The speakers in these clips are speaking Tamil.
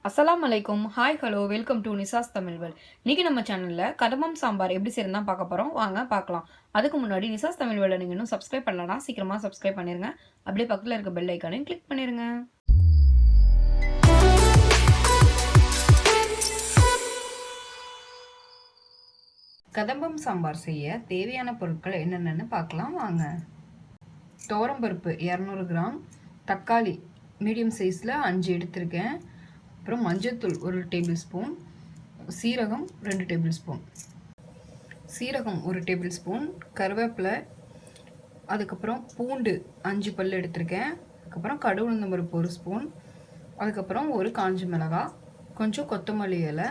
அஸ்ஸலாமு அலைக்கும். Hi hello welcome to Nisa's Tamil world. இன்னைக்கு நம்ம சேனல்ல கதம்பம் சாம்பார் எப்படி செய்யறது தான் பார்க்க போறோம். வாங்க பார்க்கலாம். அதுக்கு முன்னாடி நிசாஸ் தமிழ் வேர்ல்ட நீங்க இன்னும் சப்ஸ்கிரைப் பண்ணலனா சீக்கிரமா சப்ஸ்கிரைப் பண்ணிருங்க. அப்படியே பக்கத்துல இருக்க பெல் ஐகானையும் கிளிக் பண்ணிருங்க. கதம்பம் சாம்பார் செய்ய தேவையான பொருட்கள் என்னென்னு பார்க்கலாம் வாங்க. துவரம்பருப்பு 200 கிராம், தக்காளி மீடியம் சைஸில் 5 எடுத்திருக்கேன். அப்புறம் மஞ்சள்தூள் 1 டேபிள் ஸ்பூன், சீரகம் 2 டேபிள் ஸ்பூன், சீரகம் 1 டேபிள் ஸ்பூன், கருவேப்பிலை, அதுக்கப்புறம் பூண்டு 5 பல் எடுத்திருக்கேன். அதுக்கப்புறம் கடுகு உளுந்தம் பருப்பு 1 ஸ்பூன், அதுக்கப்புறம் ஒரு காஞ்ச மிளகாய், கொஞ்சம் கொத்தமல்லி இலை,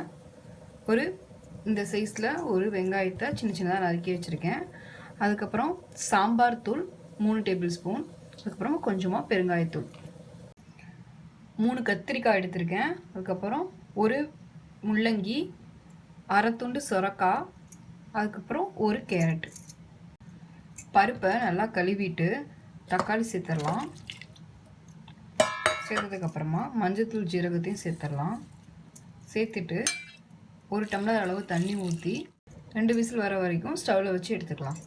ஒரு இந்த சைஸில் ஒரு வெங்காயத்தை சின்ன சின்னதாக நறுக்கி வச்சுருக்கேன். அதுக்கப்புறம் சாம்பார் தூள் 3 டேபிள் ஸ்பூன், அதுக்கப்புறம் கொஞ்சமாக பெருங்காயத்தூள், 3 கத்திரிக்காய் எடுத்திருக்கேன். அதுக்கப்புறம் ஒரு முள்ளங்கி, அரை துண்டு சொரக்காய், அதுக்கப்புறம் ஒரு கேரட். பருப்பை நல்லா கழுவிட்டு தக்காளி சேர்த்துடலாம். சேர்த்ததுக்கப்புறமா மஞ்சள்தூள் ஜீரகத்தையும் சேர்த்துடலாம். சேர்த்துட்டு 1 டம்ளர் அளவு தண்ணி ஊற்றி 2 விசில் வர வரைக்கும் ஸ்டவ்வில் வச்சு எடுத்துக்கலாம்.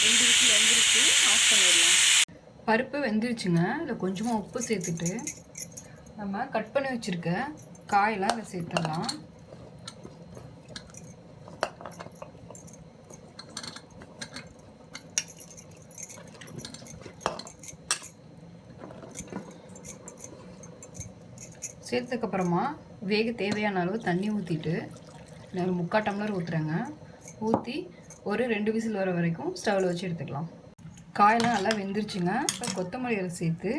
2 விசில் வெந்துருச்சு, ஆஃப் பண்ணிடலாம். பருப்பு வெந்துருச்சுங்க. இதில் கொஞ்சமாக உப்பு சேர்த்துட்டு நம்ம கட் பண்ணி வச்சுருக்க காயெல்லாம் அதை சேர்த்துடலாம். சேர்த்ததுக்கப்புறமா வேக தேவையான அளவு தண்ணி ஊற்றிட்டு ஒரு 3/4 டம்ளர் ஊற்றுறேங்க. ஊற்றி ஒரு 2 விசில் வர வரைக்கும் ஸ்டவ்வில் வச்சு எடுத்துக்கலாம். காயெல்லாம் நல்லா வெந்துருச்சுங்க. இப்போ கொத்தமல்லி இலை சேர்த்து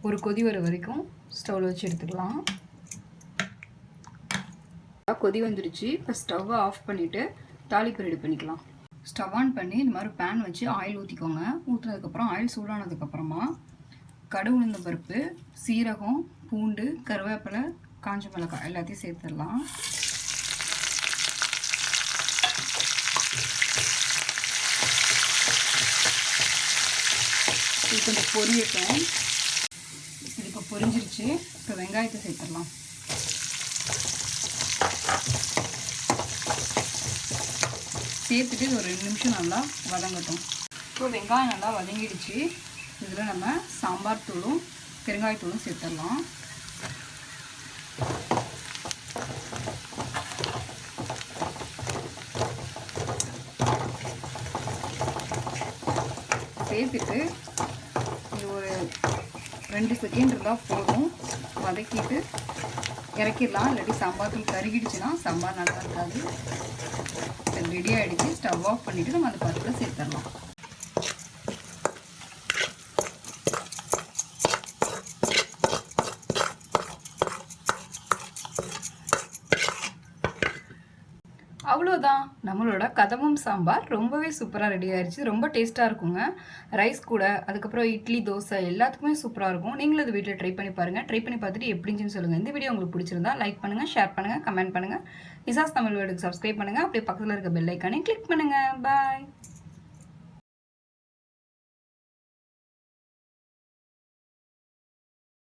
ஒரு கொதி வர வரைக்கும் ஸ்டவ்வில் வச்சு எடுத்துக்கலாம். கொதி வந்துடுச்சு. இப்போ ஸ்டவ்வை ஆஃப் பண்ணிவிட்டு தாளிப்பு ரெடி பண்ணிக்கலாம். ஸ்டவ் ஆன் பண்ணி இந்த மாதிரி பேன் வச்சு ஆயில் ஊற்றிக்கோங்க. ஊற்றுனதுக்கப்புறம் ஆயில் சூடானதுக்கப்புறமா கடுகு உளுந்தம் பருப்பு, சீரகம், பூண்டு, கருவேப்பிலை, காஞ்ச மிளகாய் எல்லாத்தையும் சேர்த்துடலாம். இது கொஞ்சம் பொரியட்டும். இது இப்போ பொரிஞ்சிருச்சு. இப்போ வெங்காயத்தை சேர்த்துடலாம். சேர்த்துட்டு இது ஒரு 2 நிமிஷம் நல்லா வதங்கட்டும். இப்போ வெங்காயம் நல்லா வதங்கிடுச்சு. இதில் நம்ம சாம்பார் தூளும் பெருங்காயத்தூளும் சேர்த்துடலாம். சேர்த்துட்டு இது ஒரு 2 செகண்ட் இருந்தால் போதும். வதக்கிட்டு இறக்கிடலாம். இல்லாட்டி சாம்பார் தூள் கருகிடுச்சுன்னா சாம்பார் நல்லா இருக்காது. ரெடி ஆகிடுச்சு. ஸ்டவ் ஆஃப் பண்ணிவிட்டு நம்ம அந்த பருப்பில் சேர்த்துடலாம். அவ்வளோதான், நம்மளோட கதம்பம் சாம்பார் ரொம்பவே சூப்பராக ரெடி ஆயிடுச்சு. ரொம்ப டேஸ்ட்டாக இருக்குங்க. ரைஸ் கூட, அதுக்கப்புறம் இட்லி, தோசை எல்லாத்துக்குமே சூப்பராக இருக்கும். நீங்களும் அது வீட்டில் ட்ரை பண்ணி பாருங்கள். ட்ரை பண்ணி பார்த்துட்டு எப்படின்னு சொல்லுங்கள். இந்த வீடியோ உங்களுக்கு பிடிச்சிருந்தா லைக் பண்ணுங்கள், ஷேர் பண்ணுங்கள், கமெண்ட் பண்ணுங்கள். நிசாஸ் தமிழ் வேர்ல்டுக்கு சப்ஸ்கிரைப் பண்ணுங்கள். அப்படியே பக்கத்தில் இருக்க பெல் ஐக்கானையும் கிளிக் பண்ணுங்கள். பாய்.